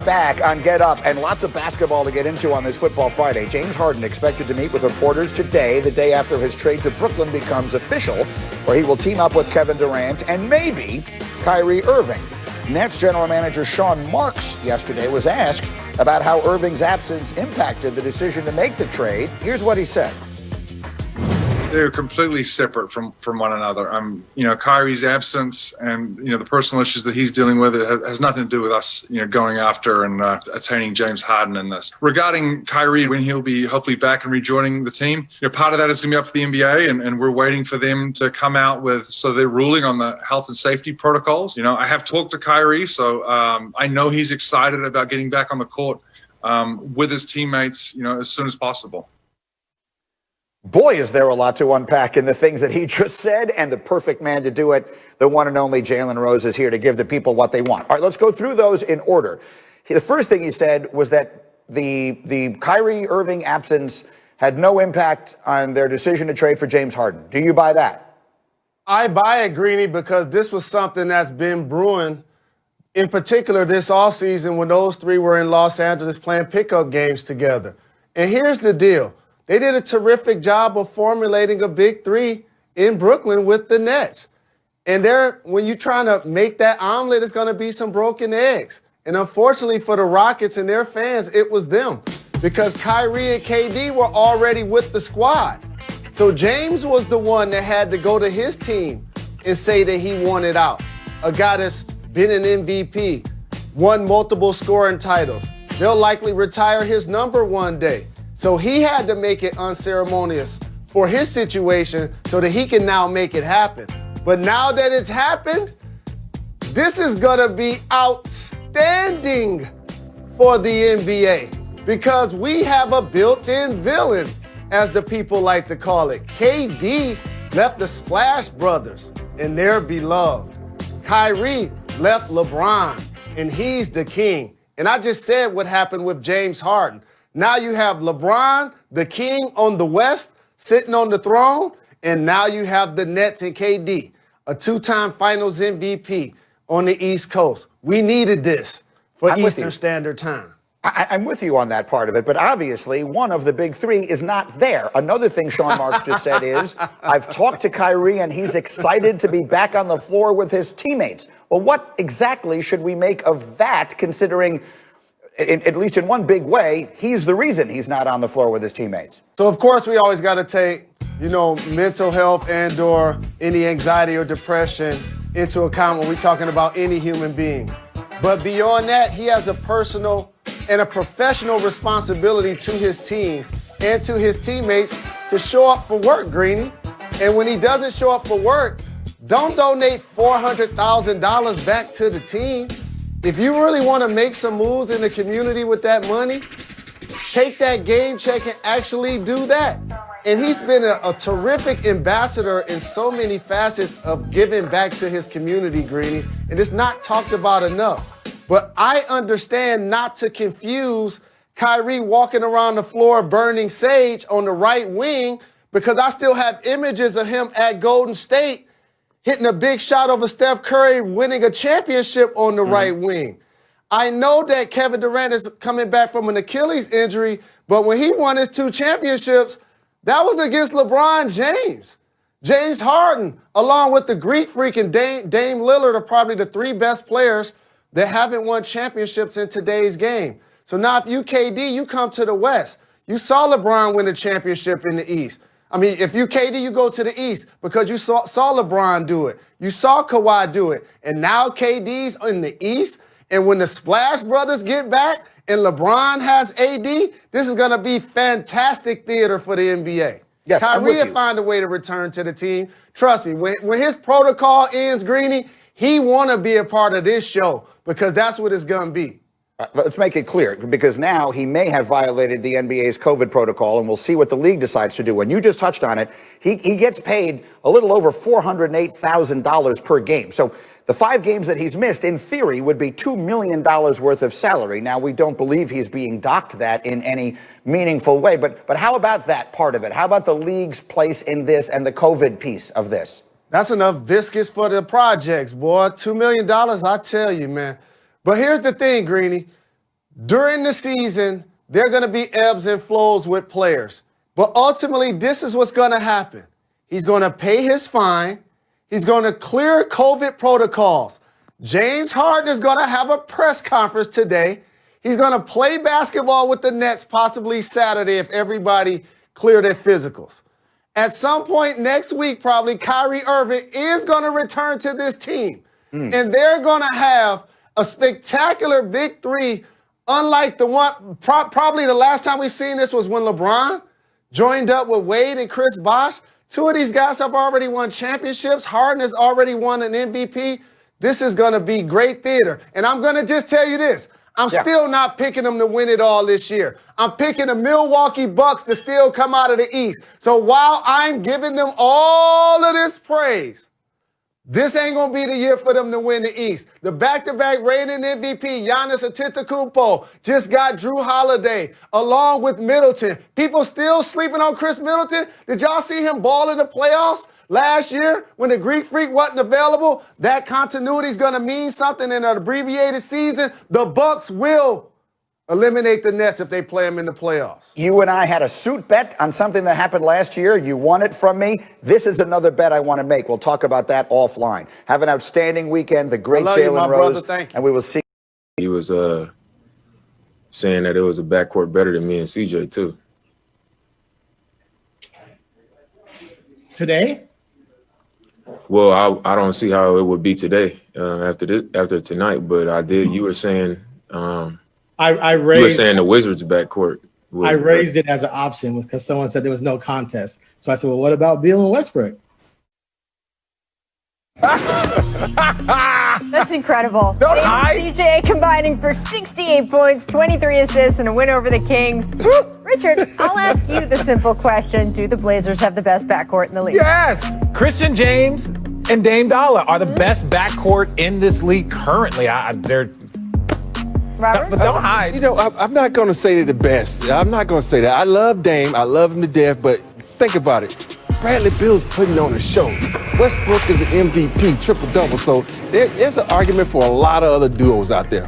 back on Get Up, and lots of basketball to get into on this Football Friday. James Harden expected to meet with reporters today, the day after his trade to Brooklyn becomes official, where he will team up with Kevin Durant and maybe Kyrie Irving. Nets general manager Sean Marks yesterday was asked about how Irving's absence impacted the decision to make the trade. Here's what he said. They're completely separate from one another. Kyrie's absence and, the personal issues that he's dealing with, it has nothing to do with us, going after and attaining James Harden in this. Regarding Kyrie, when he'll be hopefully back and rejoining the team, part of that is going to be up to the NBA, and we're waiting for them to come out with, so they're ruling on the health and safety protocols. I have talked to Kyrie, so I know he's excited about getting back on the court with his teammates, as soon as possible. Boy, is there a lot to unpack in the things that he just said, and the perfect man to do it, the one and only Jalen Rose, is here to give the people what they want. All right, let's go through those in order. The first thing he said was that the Kyrie Irving absence had no impact on their decision to trade for James Harden. Do you buy that? I buy it, Greeny, because this was something that's been brewing, in particular this offseason when those three were in Los Angeles playing pickup games together. And here's the deal. They did a terrific job of formulating a big three in Brooklyn with the Nets. And when you're trying to make that omelet, it's going to be some broken eggs. And unfortunately for the Rockets and their fans, it was them. Because Kyrie and KD were already with the squad. So James was the one that had to go to his team and say that he wanted out. A guy that's been an MVP, won multiple scoring titles. They'll likely retire his number one day. So he had to make it unceremonious for his situation so that he can now make it happen. But now that it's happened, this is going to be outstanding for the NBA because we have a built-in villain, as the people like to call it. KD left the Splash Brothers, and they're beloved. Kyrie left LeBron, and he's the king. And I just said what happened with James Harden. Now you have LeBron, the king on the West, sitting on the throne, and now you have the Nets and KD, a two-time Finals MVP on the East Coast. We needed this for Eastern Standard Time. I'm with you on that part of it, but obviously one of the big three is not there. Another thing Sean Marks just said is, I've talked to Kyrie and he's excited to be back on the floor with his teammates. Well, what exactly should we make of that, considering at least in one big way, he's the reason he's not on the floor with his teammates? So, of course, we always got to take, mental health and or any anxiety or depression into account when we're talking about any human beings. But beyond that, he has a personal and a professional responsibility to his team and to his teammates to show up for work, Greeny. And when he doesn't show up for work, don't donate $400,000 back to the team. If you really want to make some moves in the community with that money, take that game check and actually do that. And he's been a terrific ambassador in so many facets of giving back to his community, Greeny, and it's not talked about enough. But I understand not to confuse Kyrie walking around the floor burning sage on the right wing, because I still have images of him at Golden State hitting a big shot over Steph Curry, winning a championship on the right wing. I know that Kevin Durant is coming back from an Achilles injury, but when he won his 2 championships, that was against LeBron James. James Harden, along with the Greek freak and Dame Lillard, are probably the 3 best players that haven't won championships in today's game. So now if you KD, you come to the West. You saw LeBron win a championship in the East. I mean, if you KD, you go to the East because you saw LeBron do it. You saw Kawhi do it. And now KD's in the East. And when the Splash Brothers get back and LeBron has AD, this is going to be fantastic theater for the NBA. Yes, Kyrie will find a way to return to the team. Trust me, when his protocol ends, Greeny, he want to be a part of this show because that's what it's going to be. Let's make it clear, because now he may have violated the NBA's COVID protocol, and we'll see what the league decides to do. And you just touched on it. He gets paid a little over $408,000 per game. So the 5 games that he's missed, in theory, would be $2 million worth of salary. Now, we don't believe he's being docked that in any meaningful way. But how about that part of it? How about the league's place in this and the COVID piece of this? That's enough viscous for the projects, boy. $2 million, I tell you, man. But here's the thing, Greeny. During the season, there are going to be ebbs and flows with players. But ultimately, this is what's going to happen. He's going to pay his fine. He's going to clear COVID protocols. James Harden is going to have a press conference today. He's going to play basketball with the Nets possibly Saturday if everybody clear their physicals. At some point next week, probably, Kyrie Irving is going to return to this team. And they're going to have a spectacular big three, unlike the one, probably the last time we seen this was when LeBron joined up with Wade and Chris Bosh. Two of these guys have already won championships. Harden has already won an MVP. This is going to be great theater. And I'm going to just tell you this. I'm still not picking them to win it all this year. I'm picking the Milwaukee Bucks to still come out of the East. So while I'm giving them all of this praise, this ain't going to be the year for them to win the East. The back-to-back reigning MVP, Giannis Antetokounmpo, just got Drew Holiday along with Middleton. People still sleeping on Chris Middleton. Did y'all see him ball in the playoffs last year when the Greek Freak wasn't available? That continuity is going to mean something in an abbreviated season. The Bucks will eliminate the Nets if they play them in the playoffs. You and I had a suit bet on something that happened last year. You won it from me. This is another bet I want to make. We'll talk about that offline. Have an outstanding weekend. The great Jalen Rose. Thank you. And we will see. He was saying that it was a backcourt better than me and CJ too. Today? Well, I don't see how it would be today after tonight, but I did. You were saying I you were raised saying the Wizards backcourt. I raised it as an option because someone said there was no contest. So I said, well, what about Beal and Westbrook? That's incredible. Don't hide. CJ combining for 68 points, 23 assists, and a win over the Kings. Richard, I'll ask you the simple question. Do the Blazers have the best backcourt in the league? Yes. Christian James and Dame Dollar are the best backcourt in this league currently. They're Robert? But don't hide. You know, I'm not going to say they're the best. I'm not going to say that. I love Dame. I love him to death. But think about it. Bradley Beal's putting on a show. Westbrook is an MVP, triple-double. So there's an argument for a lot of other duos out there.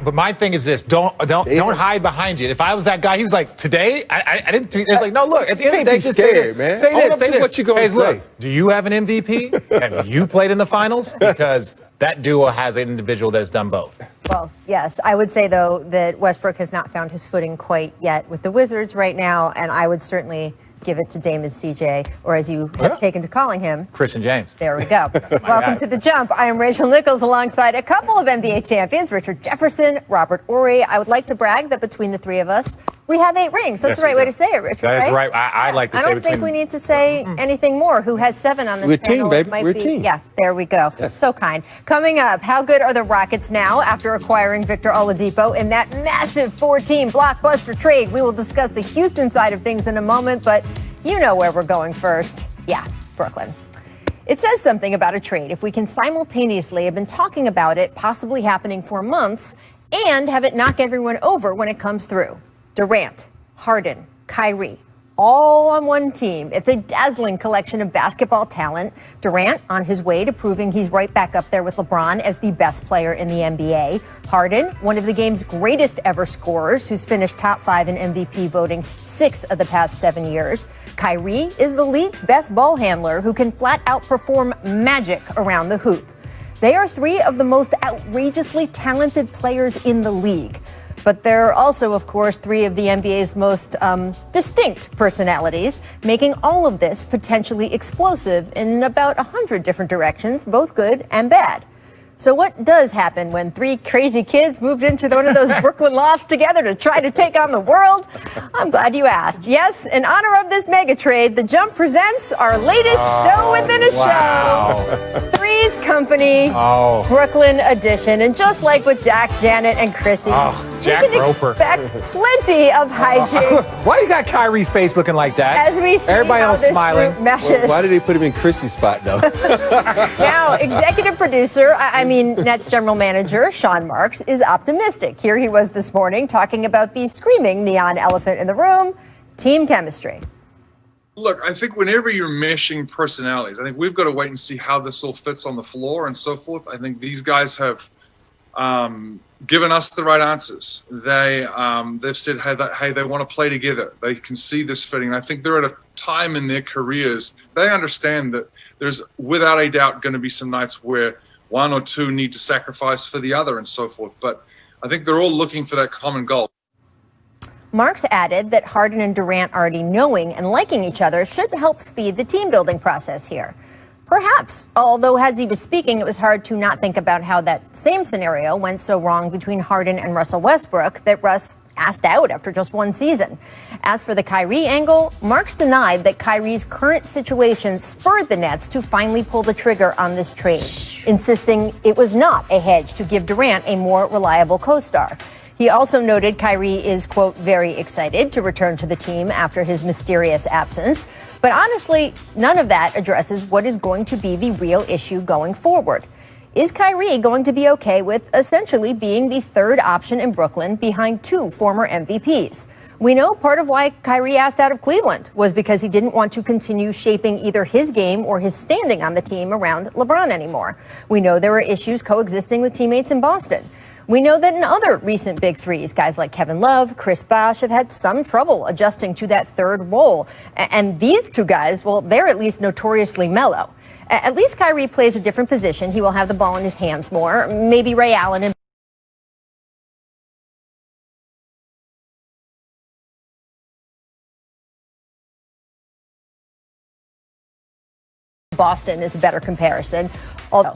But my thing is this: don't hide behind you. If I was that guy, he was like, today, I didn't. It's like, no, look. At the end of the day, just scared, man. Say Own this. up Say to this. what you gonna Hey, say. look, do you have an MVP? Have you played in the finals? Because that duo has an individual that has done both. Well, yes. I would say, though, that Westbrook has not found his footing quite yet with the Wizards right now, and I would certainly give it to Dame and CJ, or as you have taken to calling him, Christian James. There we go. Welcome God. to The Jump. I am Rachel Nichols alongside a couple of NBA champions, Richard Jefferson, Robert Horry. I would like to brag that between the three of us, we have 8 rings. That's Yes, the right we way do. to say it, Richard, That is right? right. I like to I say don't think between- we need to say anything more. Who has 7 on this We're a team, panel? baby. It might We're a be- team. Yeah, there we go. Yes. So kind. Coming up, how good are the Rockets now after acquiring Victor Oladipo in that massive 4-team blockbuster trade? We will discuss the Houston side of things in a moment, but you know where we're going first. Yeah, Brooklyn. It says something about a trade if we can simultaneously have been talking about it possibly happening for months and have it knock everyone over when it comes through. Durant, Harden, Kyrie, all on one team. It's a dazzling collection of basketball talent. Durant on his way to proving he's right back up there with LeBron as the best player in the NBA. Harden, one of the game's greatest ever scorers, who's finished top 5 in MVP voting 6 of the past 7 years. Kyrie is the league's best ball handler who can flat out perform magic around the hoop. They are 3 of the most outrageously talented players in the league. But there are also, of course, 3 of the NBA's most distinct personalities, making all of this potentially explosive in about 100 different directions, both good and bad. So what does happen when 3 crazy kids moved into one of those Brooklyn lofts together to try to take on the world? I'm glad you asked. Yes, in honor of this mega trade, The Jump presents our latest show within a show. Three's Company, Brooklyn edition. And just like with Jack, Janet, and Chrissy, Jack you can Roper. expect plenty of hijinks Why you got Kyrie's face looking like that? as we see Everybody how else this smiling. group meshes. Why did they put him in Chrissy's spot, though? Now, executive producer, Nets general manager Sean Marks is optimistic. Here he was this morning talking about the screaming neon elephant in the room, team chemistry. Look, I think whenever you're meshing personalities, I think we've got to wait and see how this all fits on the floor and so forth. I think these guys have given us the right answers. They've said, hey, they want to play together. They can see this fitting. I think they're at a time in their careers, they understand that there's without a doubt going to be some nights where one or two need to sacrifice for the other and so forth. But I think they're all looking for that common goal. Marks added that Harden and Durant already knowing and liking each other should help speed the team building process here. Perhaps, although as he was speaking, it was hard to not think about how that same scenario went so wrong between Harden and Russell Westbrook that Russ asked out after just one season. As for the Kyrie angle, Marks denied that Kyrie's current situation spurred the Nets to finally pull the trigger on this trade, insisting it was not a hedge to give Durant a more reliable co-star. He also noted Kyrie is, quote, very excited to return to the team after his mysterious absence. But honestly, none of that addresses what is going to be the real issue going forward. Is Kyrie going to be okay with essentially being the third option in Brooklyn behind two former MVPs? We know part of why Kyrie asked out of Cleveland was because he didn't want to continue shaping either his game or his standing on the team around LeBron anymore. We know there were issues coexisting with teammates in Boston. We know that in other recent big threes, guys like Kevin Love, Chris Bosh have had some trouble adjusting to that third role. And these two guys, well, they're at least notoriously mellow. At least Kyrie plays a different position. He will have the ball in his hands more. Maybe Ray Allen and Boston is a better comparison. Although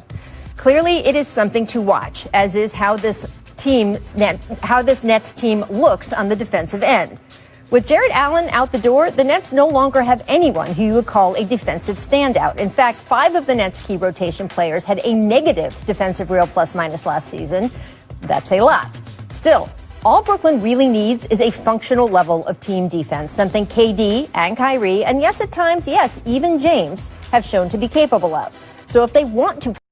clearly it is something to watch, as is how this Nets team looks on the defensive end. With Jared Allen out the door, the Nets no longer have anyone who you would call a defensive standout. In fact, 5 of the Nets' key rotation players had a negative defensive real plus-minus last season. That's a lot. Still, all Brooklyn really needs is a functional level of team defense, something KD and Kyrie, and yes, at times, yes, even James, have shown to be capable of. So if they want to